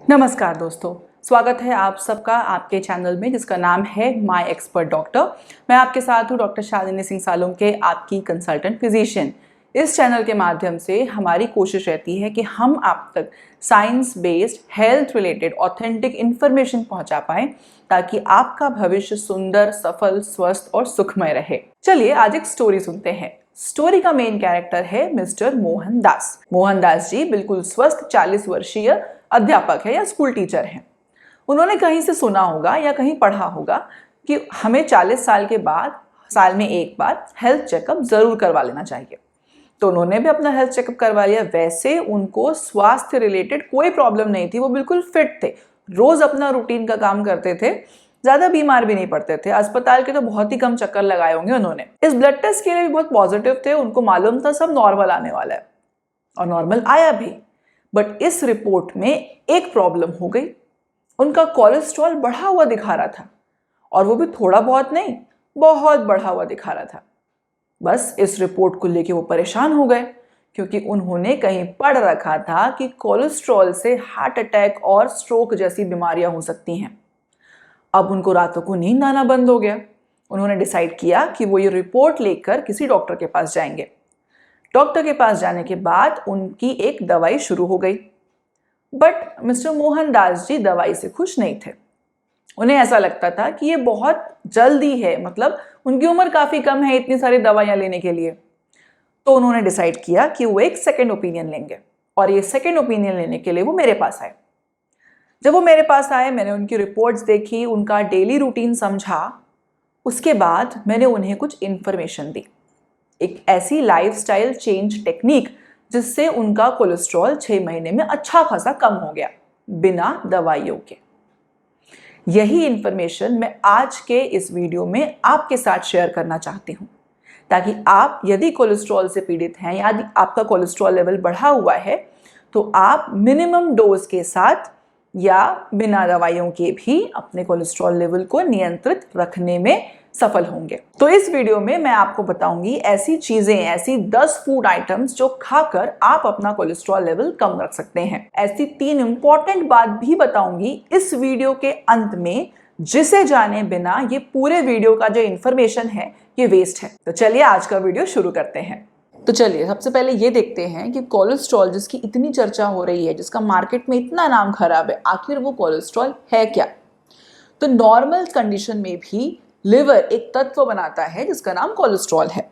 नमस्कार दोस्तों, स्वागत है आप सबका आपके चैनल में जिसका नाम है माय एक्सपर्ट डॉक्टर। मैं आपके साथ हूँ डॉक्टर शालिनी सिंह सालुंके, आपकी कंसल्टेंट फिजिशियन। इस चैनल के माध्यम से हमारी कोशिश रहती है कि हम आप तक science based health related authentic information पहुंचा पाएं ताकि आपका भविष्य सुंदर, सफल, स्वस्थ और सुखमय रहे। चलिए आज एक स्टोरी सुनते हैं। स्टोरी का मेन कैरेक्टर है मिस्टर मोहन दास। मोहन दास जी बिल्कुल स्वस्थ 40 वर्षीय अध्यापक है या स्कूल टीचर हैं। उन्होंने कहीं से सुना होगा या कहीं पढ़ा होगा कि हमें 40 साल के बाद साल में एक बार हेल्थ चेकअप जरूर करवा लेना चाहिए। तो उन्होंने भी अपना हेल्थ चेकअप करवा लिया। वैसे उनको स्वास्थ्य रिलेटेड कोई प्रॉब्लम नहीं थी, वो बिल्कुल फिट थे, रोज अपना रूटीन का काम करते थे, ज्यादा बीमार भी नहीं पड़ते थे। अस्पताल के तो बहुत ही कम चक्कर लगाए होंगे उन्होंने। इस ब्लड टेस्ट के लिए भी बहुत पॉजिटिव थे, उनको मालूम था सब नॉर्मल आने वाला है और नॉर्मल आया भी। बट इस रिपोर्ट में एक प्रॉब्लम हो गई, उनका कोलेस्ट्रॉल बढ़ा हुआ दिखा रहा था और वो भी थोड़ा बहुत नहीं, बहुत बढ़ा हुआ दिखा रहा था। बस इस रिपोर्ट को लेके वो परेशान हो गए क्योंकि उन्होंने कहीं पढ़ रखा था कि कोलेस्ट्रॉल से हार्ट अटैक और स्ट्रोक जैसी बीमारियां हो सकती हैं। अब उनको रातों को नींद आना बंद हो गया। उन्होंने डिसाइड किया कि वो ये रिपोर्ट लेकर किसी डॉक्टर के पास जाएंगे। डॉक्टर के पास जाने के बाद उनकी एक दवाई शुरू हो गई। बट मिस्टर मोहन दास जी दवाई से खुश नहीं थे। उन्हें ऐसा लगता था कि ये बहुत जल्दी है, मतलब उनकी उम्र काफी कम है इतनी सारी दवाइयां लेने के लिए। तो उन्होंने डिसाइड किया कि वो एक सेकेंड ओपिनियन लेंगे और ये सेकेंड ओपिनियन लेने के लिए वो मेरे पास आए। जब वो मेरे पास आए, मैंने उनकी रिपोर्ट्स देखी, उनका डेली रूटीन समझा। उसके बाद मैंने उन्हें कुछ इंफॉर्मेशन दी, एक ऐसी लाइफस्टाइल चेंज टेक्निक जिससे उनका कोलेस्ट्रॉल 6 महीने में अच्छा खासा कम हो गया बिना दवाइयों के। यही इंफॉर्मेशन मैं आज के इस वीडियो में आपके साथ शेयर करना चाहती हूँ ताकि आप यदि कोलेस्ट्रॉल से पीड़ित हैं या यदि आपका कोलेस्ट्रॉल लेवल बढ़ा हुआ है तो आप मिनिमम डोज के साथ या बिना दवाइयों के भी अपने कोलेस्ट्रॉल लेवल को नियंत्रित रखने में सफल होंगे। तो इस वीडियो में मैं आपको बताऊंगी ऐसी चीजें, ऐसी 10 फूड आइटम्स जो खाकर आप अपना कोलेस्ट्रॉल लेवल कम रख सकते हैं। ऐसी 3 इंपॉर्टेंट बात भी बताऊंगी इस वीडियो के अंत में, जिसे जाने बिना ये पूरे वीडियो का जो इंफॉर्मेशन है ये वेस्ट है। तो चलिए आज का वीडियो शुरू करते हैं। तो चलिए सबसे पहले ये देखते हैं कि कोलेस्ट्रॉल जिसकी इतनी चर्चा हो रही है, जिसका मार्केट में इतना नाम खराब है, आखिर वो कोलेस्ट्रॉल है क्या। तो नॉर्मल कंडीशन में भी लिवर एक तत्व बनाता है जिसका नाम कोलेस्ट्रॉल है।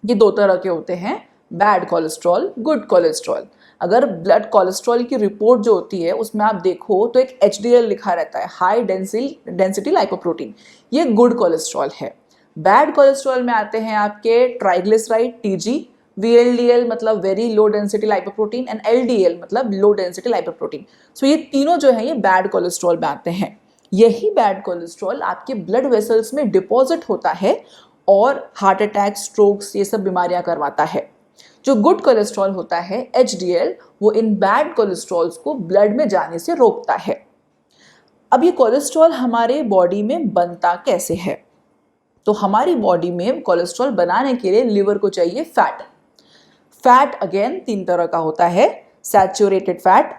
ये 2 तरह के होते हैं, बैड कोलेस्ट्रॉल, गुड कोलेस्ट्रॉल। अगर ब्लड कोलेस्ट्रॉल की रिपोर्ट जो होती है उसमें आप देखो तो एक HDL लिखा रहता है, हाई डेंसिटी लाइपोप्रोटीन, ये गुड कोलेस्ट्रॉल है। बैड कोलेस्ट्रॉल में आते हैं आपके ट्राइग्लिसराइड TG, VLDL मतलब very low density lipoprotein and LDL मतलब लो डेंसिटी लाइपोप्रोटीन। सो ये तीनों जो है ये बैड कोलेस्ट्रॉल में आते हैं। यही बैड कोलेस्ट्रॉल आपके ब्लड वेसल्स में डिपॉजिट होता है और हार्ट अटैक, स्ट्रोक्स, ये सब बीमारियां करवाता है। जो गुड कोलेस्ट्रॉल होता है HDL, वो इन बैड कोलेस्ट्रॉल्स को ब्लड में जाने से रोकता है। अब ये कोलेस्ट्रॉल हमारे बॉडी में बनता कैसे है? तो हमारी बॉडी में कोलेस्ट्रॉल बनाने के लिए लिवर को चाहिए फैट। फैट अगेन 3 तरह का होता है, saturated fat,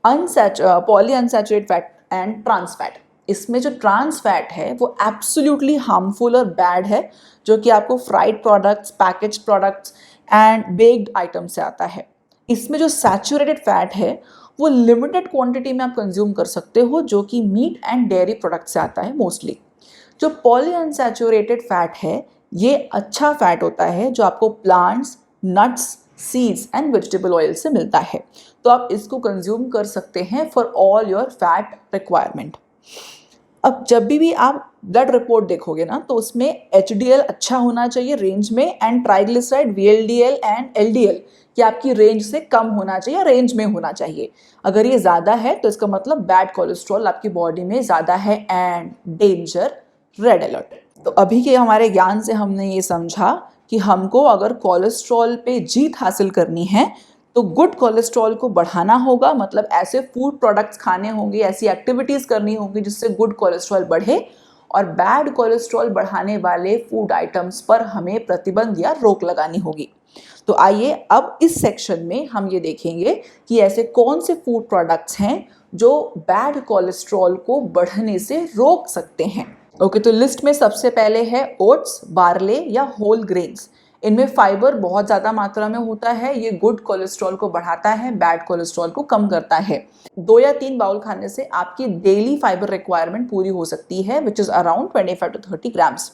polyunsaturated fat and trans fat. इसमें जो ट्रांस फैट है वो एब्सोल्युटली हार्मफुल और बैड है, जो कि आपको fried products, packaged products and baked item से आता है। इसमें जो सैचुरेटेड फैट है वो लिमिटेड क्वांटिटी में आप कंज्यूम कर सकते हो, जो कि मीट एंड डेयरी प्रोडक्ट से आता है मोस्टली। जो पॉली अनसैचुरेटेड फैट है ये अच्छा फैट होता है जो आपको plants, nuts, seeds and vegetable oil से मिलता है। तो आप इसको कंज्यूम कर सकते हैं for all your fat requirement. अब जब भी आप ब्लड रिपोर्ट देखोगे ना तो उसमें HDL अच्छा होना चाहिए रेंज में and triglyceride, VLDL and LDL कि आपकी रेंज से कम होना चाहिए, रेंज में होना चाहिए। अगर ये ज़्यादा है तो इसका मतलब बैड कोलेस्ट्रॉल आपकी बॉडी में ज़्यादा है एंड डेंजर, रेड अलर्ट। तो अभी के हमारे ज्ञान से हमने ये समझा कि हमको अगर कोलेस्ट्रॉल पे जीत हासिल करनी है तो गुड कोलेस्ट्रॉल को बढ़ाना होगा, मतलब ऐसे फूड प्रोडक्ट्स खाने होंगे, ऐसी एक्टिविटीज़ करनी होंगी जिससे गुड कोलेस्ट्रॉल बढ़े, और बैड कोलेस्ट्रॉल बढ़ाने वाले फूड आइटम्स पर हमें प्रतिबंध या रोक लगानी होगी। तो आइए अब इस सेक्शन में हम ये देखेंगे कि ऐसे कौन से फूड प्रोडक्ट्स हैं जो बैड कोलेस्ट्रॉल को बढ़ने से रोक सकते हैं। ओके, तो लिस्ट में सबसे पहले है ओट्स, बार्ले या होल ग्रेन्स। इनमें फाइबर बहुत ज़्यादा मात्रा में होता है, ये गुड कोलेस्ट्रॉल को बढ़ाता है, बैड कोलेस्ट्रॉल को कम करता है। 2 या 3 बाउल खाने से आपकी डेली फाइबर रिक्वायरमेंट पूरी हो सकती है, which is around 25 to 30 grams.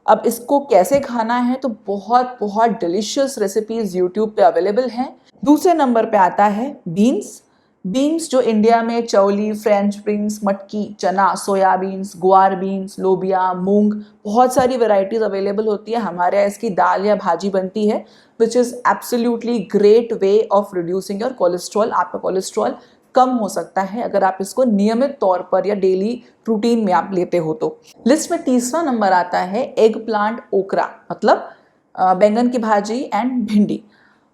अब इसको कैसे खाना है, तो बहुत बहुत डिलीशियस रेसिपीज यूट्यूब पे अवेलेबल हैं। दूसरे नंबर पे आता है बीन्स। बीन्स जो इंडिया में चौली, फ्रेंच बीन्स, मटकी, चना, सोयाबीन्स, ग्वार बीन्स, लोबिया, मूंग, बहुत सारी वैरायटीज अवेलेबल होती है। हमारे यहाँ इसकी दाल या भाजी बनती है, which is absolutely great way of reducing your cholesterol. आपका कोलेस्ट्रॉल कम हो सकता है अगर आप इसको नियमित तौर पर या डेली रूटीन में आप लेते हो तो। लिस्ट में तीसरा नंबर आता है एग प्लांट ओकरा, मतलब बैंगन की भाजी एंड भिंडी।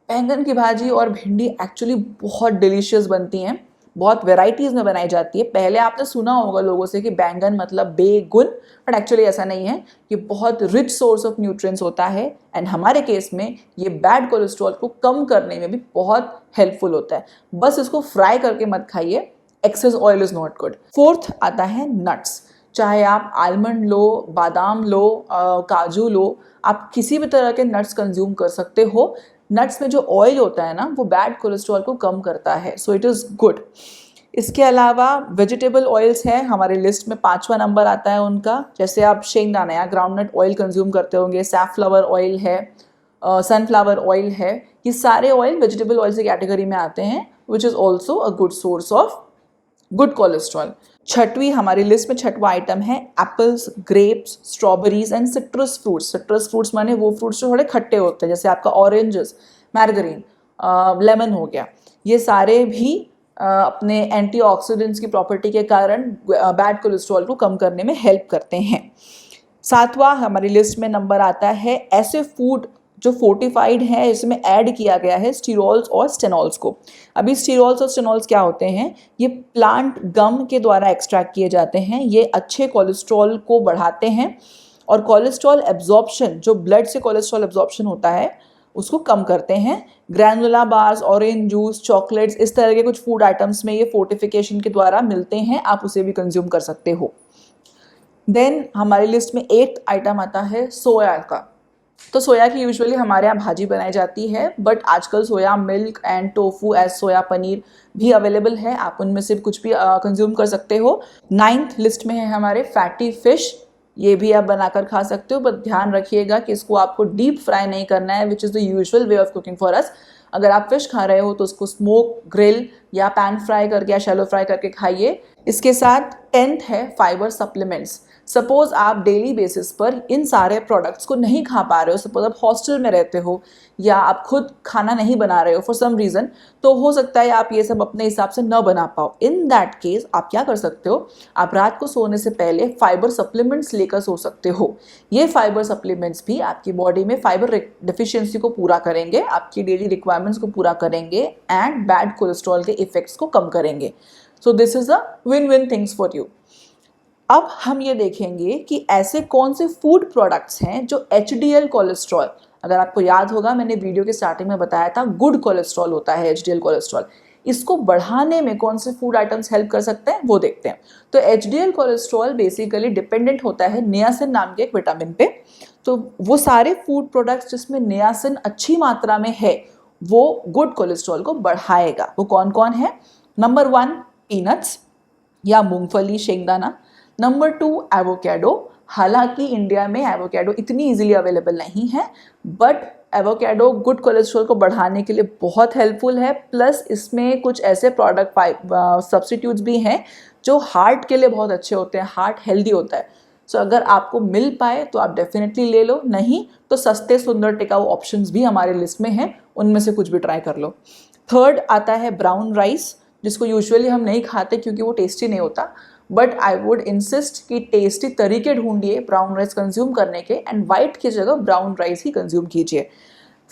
बैंगन की भाजी और भिंडी एक्चुअली बहुत डिलीशियस बनती हैं, बहुत वेराइटीज़ में बनाई जाती है। पहले आपने सुना होगा लोगों से कि बैंगन मतलब बेगुन, बट एक्चुअली ऐसा नहीं है। ये बहुत रिच सोर्स ऑफ न्यूट्रिएंट्स होता है एंड हमारे केस में ये बैड कोलेस्ट्रॉल को कम करने में भी बहुत हेल्पफुल होता है। बस इसको फ्राई करके मत खाइए, excess oil is not good. Fourth आता है नट्स। चाहे आप आलमंड लो, बादाम लो, काजू लो, आप किसी भी तरह के नट्स कंज्यूम कर सकते हो। नट्स में जो ऑयल होता है ना, वो बैड कोलेस्ट्रॉल को कम करता है, सो इट इज़ गुड। इसके अलावा वेजिटेबल ऑयल्स हैं हमारे लिस्ट में, 5वां नंबर आता है उनका। जैसे आप शेंगदाना या ग्राउंडनट ऑयल कंज्यूम करते होंगे, सैफफ्लावर ऑयल है, सनफ्लावर ऑयल है, ये सारे ऑयल वेजिटेबल ऑयल से कैटेगरी में आते हैं, which is also a good source of good cholesterol. छठवीं हमारी लिस्ट में छठवां आइटम है apples, grapes, strawberries and citrus fruits. Citrus fruits माने वो फ्रूट्स जो थोड़े खट्टे होते हैं, जैसे आपका ऑरेंजेस, मैर्गरीन, लेमन हो गया। ये सारे भी अपने एंटीऑक्सीडेंट्स की प्रॉपर्टी के कारण बैड कोलेस्ट्रॉल को कम करने में हेल्प करते हैं। 7वां हमारी लिस्ट में नंबर आता है ऐसे फूड जो फोर्टिफाइड है, इसमें ऐड किया गया है स्टीरोल्स और स्टेनॉल्स को। अभी स्टीरोल्स और स्टेनॉल्स क्या होते हैं, ये प्लांट गम के द्वारा एक्सट्रैक्ट किए जाते हैं। ये अच्छे कोलेस्ट्रॉल को बढ़ाते हैं और कोलेस्ट्रॉल एब्जॉर्प्शन, जो ब्लड से कोलेस्ट्रॉल एब्जॉर्प्शन होता है, उसको कम करते हैं। ग्रैनुला बार्स, ऑरेंज जूस, चॉकलेट्स, इस तरह के कुछ फूड आइटम्स में ये फोर्टिफिकेशन के द्वारा मिलते हैं, आप उसे भी कंज्यूम कर सकते हो। देन हमारी लिस्ट में 8th आइटम आता है सोया का। तो सोया की यूजुअली हमारे यहाँ भाजी बनाई जाती है, बट आजकल soya milk and tofu as soya paneer भी अवेलेबल है, आप उनमें से कुछ भी कंज्यूम कर सकते हो। 9th लिस्ट में है हमारे फैटी फिश। ये भी आप बनाकर खा सकते हो, बट ध्यान रखिएगा कि इसको आपको डीप फ्राई नहीं करना है, which is the usual way of cooking for us. अगर आप फिश खा रहे हो तो उसको स्मोक, ग्रिल या पैन फ्राई करके या शैलो फ्राई करके खाइए। इसके साथ 10th है फाइबर सप्लीमेंट्स। सपोज आप डेली बेसिस पर इन सारे प्रोडक्ट्स को नहीं खा पा रहे हो, सपोज आप हॉस्टल में रहते हो या आप खुद खाना नहीं बना रहे हो फॉर सम रीज़न, तो हो सकता है आप ये सब अपने हिसाब से न बना पाओ। इन दैट केस आप क्या कर सकते हो, आप रात को सोने से पहले फाइबर सप्लीमेंट्स लेकर सो सकते हो। ये फाइबर सप्लीमेंट्स भी आपकी बॉडी में फाइबर डिफिशियंसी को पूरा करेंगे, आपकी डेली रिक्वायरमेंट्स को पूरा करेंगे एंड बैड कोलेस्ट्रॉल के इफेक्ट्स को कम करेंगे। So this is a win win things for you. अब हम ये देखेंगे कि ऐसे कौन से फूड प्रोडक्ट्स हैं जो HDL कोलेस्ट्रॉल, अगर आपको याद होगा मैंने वीडियो के स्टार्टिंग में बताया था गुड कोलेस्ट्रॉल होता है HDL कोलेस्ट्रॉल, इसको बढ़ाने में कौन से फूड आइटम्स हेल्प कर सकते हैं वो देखते हैं। तो HDL कोलेस्ट्रॉल बेसिकली डिपेंडेंट होता है नियासिन नाम के एक विटामिन पे। तो वो सारे फूड प्रोडक्ट्स जिसमें नियासिन अच्छी मात्रा में है वो गुड कोलेस्ट्रॉल को बढ़ाएगा। वो कौन कौन है? नंबर 1 पीनट्स या मूंगफली, शेंगदाना। Number 2 avocado. हालांकि इंडिया में एवोकेडो इतनी इजीली अवेलेबल नहीं है, बट एवोकेडो गुड कोलेस्ट्रॉल को बढ़ाने के लिए बहुत हेल्पफुल है। प्लस इसमें कुछ ऐसे प्रोडक्ट सब्स्टिट्यूट्स भी हैं जो हार्ट के लिए बहुत अच्छे होते हैं, हार्ट हेल्दी होता है। सो अगर आपको मिल पाए तो आप डेफिनेटली ले लो, नहीं तो सस्ते सुंदर टिकाऊ ऑप्शंस भी हमारे लिस्ट में हैं, उनमें से कुछ भी ट्राई कर लो। 3rd आता है ब्राउन राइस, जिसको यूजुअली हम नहीं खाते क्योंकि वो टेस्टी नहीं होता, बट आई वुड इंसिस्ट कि टेस्टी तरीके ढूंढिए ब्राउन राइस कंज्यूम करने के एंड वाइट की जगह ब्राउन राइस ही कंज्यूम कीजिए।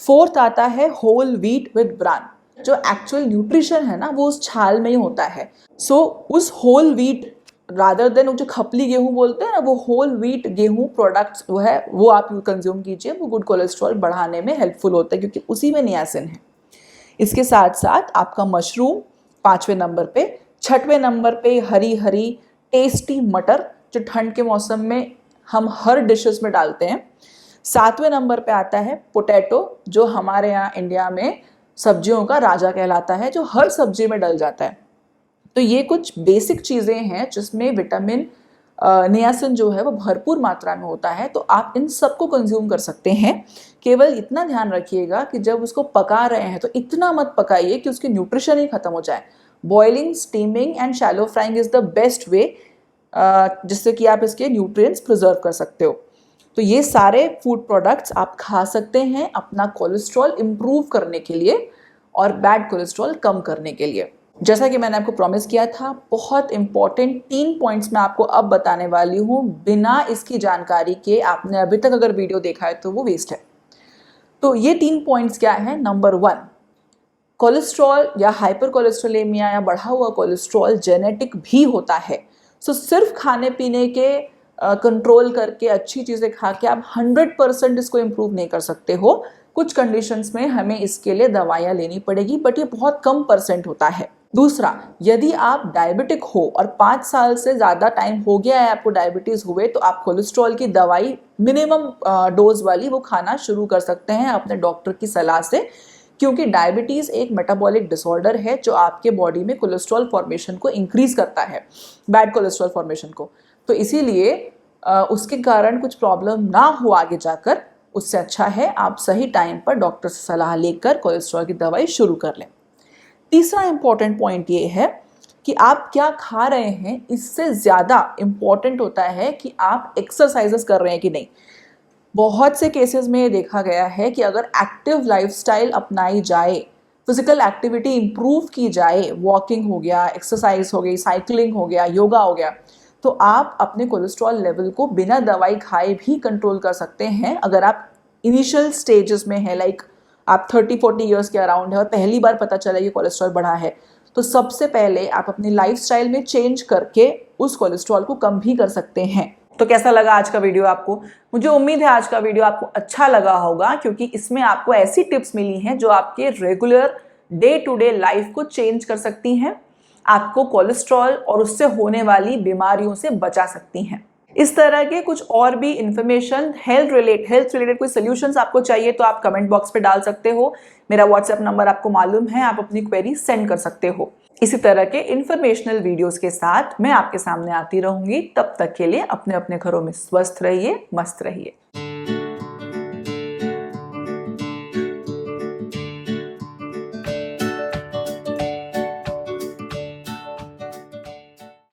4th आता है होल व्हीट विद ब्रान। जो एक्चुअल न्यूट्रिशन है ना वो उस छाल में ही होता है। सो उस होल व्हीट रादर देन जो खपली गेहूं बोलते हैं ना, वो होल व्हीट गेहूं प्रोडक्ट्स वो है वो आप कंज्यूम कीजिए, वो गुड कोलेस्ट्रॉल बढ़ाने में हेल्पफुल होता है क्योंकि उसी में नियासिन है। इसके साथ साथ आपका मशरूम 5वें नंबर पे, 6वें नंबर पे हरी हरी टेस्टी मटर, जो ठंड के मौसम में हम हर डिशेस में डालते हैं। 7वें नंबर पे आता है पोटैटो, जो हमारे यहाँ इंडिया में सब्जियों का राजा कहलाता है, जो हर सब्जी में डल जाता है। तो ये कुछ बेसिक चीज़ें हैं जिसमें विटामिन नियासिन जो है वो भरपूर मात्रा में होता है, तो आप इन सबको कंज्यूम कर सकते हैं। केवल इतना ध्यान रखिएगा कि जब उसको पका रहे हैं तो इतना मत पकाइए कि उसकी न्यूट्रिशन ही खत्म हो जाए। Boiling, steaming and shallow frying is the best way, जिससे कि आप इसके न्यूट्रिएंट्स प्रिजर्व कर सकते हो। तो ये सारे फूड प्रोडक्ट्स आप खा सकते हैं अपना कोलेस्ट्रॉल इम्प्रूव करने के लिए और बैड कोलेस्ट्रॉल कम करने के लिए। जैसा कि मैंने आपको प्रॉमिस किया था, बहुत इंपॉर्टेंट 3 पॉइंट्स मैं आपको अब बताने वाली हूँ। बिना इसकी जानकारी के आपने अभी तक अगर वीडियो देखा है तो वो वेस्ट है। तो ये 3 पॉइंट्स क्या है? नंबर 1, कोलेस्ट्रॉल या हाइपर कोलेस्ट्रोलेमिया या बढ़ा हुआ कोलेस्ट्रॉल जेनेटिक भी होता है। सो सिर्फ खाने पीने के कंट्रोल करके, अच्छी चीज़ें खा के आप 100% इसको इम्प्रूव नहीं कर सकते हो। कुछ कंडीशंस में हमें इसके लिए दवाइयाँ लेनी पड़ेगी, बट ये बहुत कम % होता है। दूसरा, यदि आप डायबिटिक हो और 5 साल से ज़्यादा टाइम हो गया है आपको डायबिटीज़ हुए, तो आप कोलेस्ट्रॉल की दवाई मिनिमम डोज वाली वो खाना शुरू कर सकते हैं अपने डॉक्टर की सलाह से, क्योंकि डायबिटीज़ एक मेटाबॉलिक डिसऑर्डर है जो आपके बॉडी में कोलेस्ट्रॉल फॉर्मेशन को इंक्रीज़ करता है, बैड कोलेस्ट्रॉल फॉर्मेशन को। तो इसीलिए उसके कारण कुछ प्रॉब्लम ना हो आगे जाकर, उससे अच्छा है आप सही टाइम पर डॉक्टर से सलाह लेकर कोलेस्ट्रॉल की दवाई शुरू कर लें। तीसरा इंपॉर्टेंट पॉइंट ये है कि आप क्या खा रहे हैं, इससे ज़्यादा इम्पॉर्टेंट होता है कि आप एक्सरसाइजेस कर रहे हैं कि नहीं। बहुत से केसेस में ये देखा गया है कि अगर एक्टिव लाइफस्टाइल अपनाई जाए, फिजिकल एक्टिविटी इंप्रूव की जाए, वॉकिंग हो गया, एक्सरसाइज हो गई, साइकिलिंग हो गया, योगा हो गया, तो आप अपने कोलेस्ट्रॉल लेवल को बिना दवाई खाए भी कंट्रोल कर सकते हैं। अगर आप इनिशियल स्टेजेस में हैं, लाइक आप 30-40 ईयर्स के अराउंड है और पहली बार पता चला कि कोलेस्ट्रॉल बढ़ा है, तो सबसे पहले आप अपनी लाइफस्टाइल में चेंज करके उस कोलेस्ट्रॉल को कम भी कर सकते हैं। तो कैसा लगा आज का वीडियो आपको? मुझे उम्मीद है आज का वीडियो आपको अच्छा लगा होगा, क्योंकि इसमें आपको ऐसी टिप्स मिली हैं जो आपके regular day to day life को चेंज कर सकती हैं, आपको कोलेस्ट्रॉल और उससे होने वाली बीमारियों से बचा सकती हैं। इस तरह के कुछ और भी इंफॉर्मेशन, हेल्थ रिलेटेड कोई सॉल्यूशंस आपको चाहिए तो आप कमेंट बॉक्स पे डाल सकते हो। मेरा व्हाट्सएप नंबर आपको मालूम है, आप अपनी क्वेरी सेंड कर सकते हो। इसी तरह के इंफॉर्मेशनल वीडियोस के साथ मैं आपके सामने आती रहूंगी। तब तक के लिए अपने अपने घरों में स्वस्थ रहिए, मस्त रहिए।